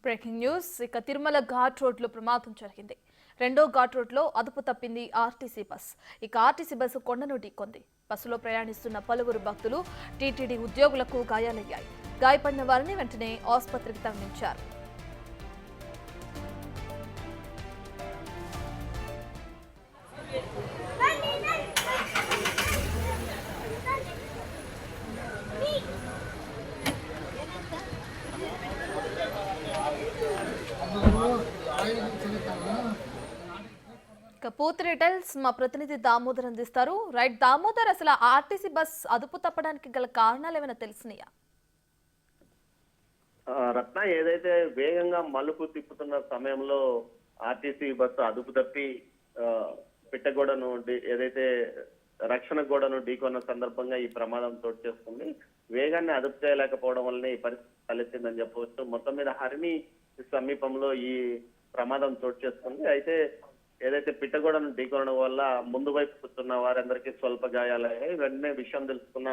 Breaking news ఇక తిరుమల ఘాట్ రోడ్లో ప్రమాదం జరిగింది. రెండో ఘాట్ రోడ్లో అదుపు తప్పింది ఆర్టీసీ బస్. ఇక ఆర్టీసీ బస్సు కొండను ఢీకొంది. బస్సులో ప్రయాణిస్తున్న పలువురు భక్తులు, టీటీడీ ఉద్యోగులకు గాయాలయ్యాయి. గాయపడిన వారిని వెంటనే ఆసుపత్రికి తరలించారు. పూర్తి డీటెయిల్స్ మా ప్రతినిధి దామోదర్ అందిస్తారు. రైట్ దామోదర్, అసలు ఆర్టీసీ బస్ అదుపు తప్పడానికి గల కారణాలు ఏమైనా తెలిసినాయా? రత్న ఏదైతే వేగంగా మలుపు తిప్పుతున్న సమయంలో ఆర్టీసీ బస్సు అదుపు తప్పి పిట్టగోడను ఏదైతే రక్షణ గోడను ఢీకొన్న సందర్భంగా ఈ ప్రమాదం చోటు చేసుకుంది. వేగాన్ని అదుపు చేయలేకపోవడం వల్లనే ఈ పరిస్థితి తలెత్తిందని చెప్పవచ్చు. మొత్తం మీద హరిణి సమీపంలో ఈ ప్రమాదం చోటు చేసుకుంది. అయితే ఏదైతే పిట్టగోడను ఢీకొనడం వల్ల ముందు వైపు కూర్చున్న వారందరికీ స్వల్ప గాయాలయ్యాయి. వెంటనే విషయం తెలుసుకున్న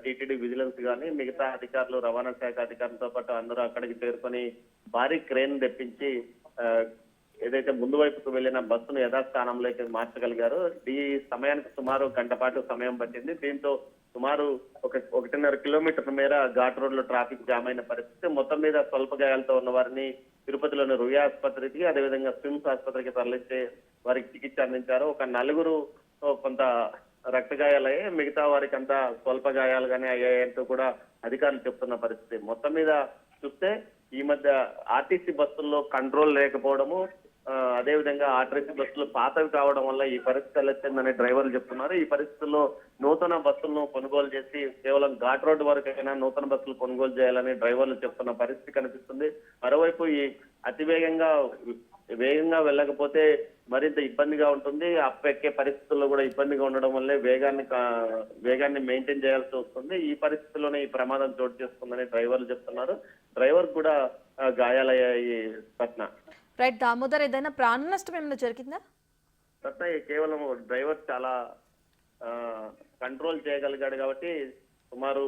టీటీడీ విజిలెన్స్ గానీ మిగతా అధికారులు, రవాణా శాఖ అధికారులతో పాటు అందరూ అక్కడికి చేరుకొని భారీ క్రేన్ తెప్పించి ఏదైతే ముందు వైపుకు వెళ్లిన బస్సును యథాస్థానంలోకి మార్చగలిగారు. ఈ సమయానికి సుమారు గంట పాటు సమయం పట్టింది. దీంతో సుమారు 1.5 కిలోమీటర్ల మేర ఘాట్ రోడ్ లో ట్రాఫిక్ జామ్ అయిన పరిస్థితి. మొత్తం మీద స్వల్ప గాయాలతో ఉన్న వారిని తిరుపతిలోని రుయా ఆసుపత్రికి, అదేవిధంగా స్విమ్స్ ఆసుపత్రికి తరలించే వారికి చికిత్స అందించారు. ఒక 4 కొంత రక్త గాయాలయ్యాయి. మిగతా వారికి అంతా స్వల్ప గాయాలుగానే అయ్యాయంటూ కూడా అధికారులు చెప్తున్న పరిస్థితి. మొత్తం మీద చూస్తే ఈ మధ్య ఆర్టీసీ బస్సుల్లో కంట్రోల్ లేకపోవడము, అదేవిధంగా ఆర్టీసీ బస్సులు పాతవి కావడం వల్ల ఈ పరిస్థితి తలెత్తిందని డ్రైవర్లు చెప్తున్నారు. ఈ పరిస్థితుల్లో నూతన బస్సులను కొనుగోలు చేసి కేవలం ఘాట్ రోడ్డు వరకైనా నూతన బస్సులు కొనుగోలు చేయాలని డ్రైవర్లు చెప్తున్న పరిస్థితి కనిపిస్తుంది. మరోవైపు ఈ వేగంగా వెళ్ళకపోతే మరింత ఇబ్బందిగా ఉంటుంది. ఎక్కే పరిస్థితుల్లో కూడా ఇబ్బందిగా ఉండడం వల్లే వేగాన్ని మెయింటైన్ చేయాల్సి వస్తుంది. ఈ పరిస్థితుల్లోనే ఈ ప్రమాదం చోటు చేసుకుందని డ్రైవర్లు చెప్తున్నారు. డ్రైవర్ కూడా గాయాలయ్యాయి. పట్న రైట్ దామోదర్, ఏదైనా ప్రాణ నష్టం ఏమైనా జరిగిందా? పట్న కేవలం డ్రైవర్ చాలా కంట్రోల్ చేయగలిగాడు కాబట్టి సుమారు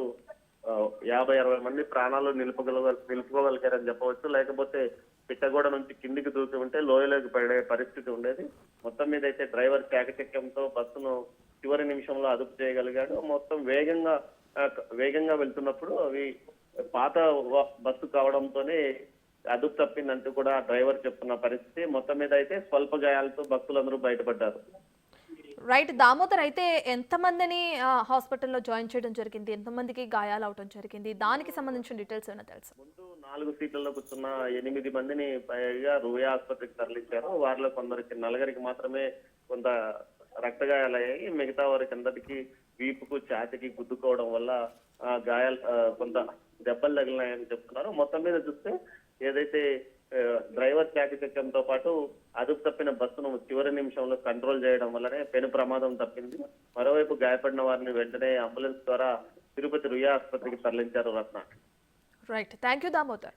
50-60 మంది ప్రాణాలు నిలుపుకోగలిగారని చెప్పవచ్చు. లేకపోతే పిట్టగోడ నుంచి కిందికి దూకి ఉంటే లోయలోకి పడే పరిస్థితి ఉండేది. మొత్తం మీద అయితే డ్రైవర్ చాకచక్యంతో బస్సును చివరి నిమిషంలో అదుపు చేయగలిగాడు. మొత్తం వేగంగా వెళ్తున్నప్పుడు అవి పాత బస్సు కావడంతోనే అదుపు తప్పిందంటూ కూడా డ్రైవర్ చెప్తున్న పరిస్థితి. మొత్తం మీద అయితే స్వల్ప గాయాలతో భక్తులందరూ బయటపడ్డారు. రైట్ దామోదర్, అయితే ఎంతమందిని హాస్పిటల్లో జాయిన్ చేయడం జరిగింది, ఎంతమందికి గాయాలు అవడం జరిగింది, దానికి సంబంధించిన డీటెయిల్స్ ఏమైనా తెలుసు? ముందు 4 సీట్లలో కూర్చున్న 8 మందిని పైగా రుయా ఆసుపత్రికి తరలించారు. వారిలో కొందరికి 4 మాత్రమే కొంత రక్తగాయాలయ్యాయి. మిగతా వారికి అందరికీ వీపుకు, ఛాతికి గుద్దుకోవడం వల్ల గాయాలు, కొంత దెబ్బలు తగిలినాయని చెప్తున్నారు. మొత్తం మీద చూస్తే ఏదైతే డ్రైవర్ చాకచక్యంతో పాటు అదుపు తప్పిన బస్సును చివరి నిమిషంలో కంట్రోల్ చేయడం వల్లనే పెను ప్రమాదం తప్పింది. మరోవైపు గాయపడిన వారిని వెంటనే అంబులెన్స్ ద్వారా తిరుపతి రుయా ఆసుపత్రికి తరలించారు. రత్న రైట్, థ్యాంక్ యూ దామోదర్.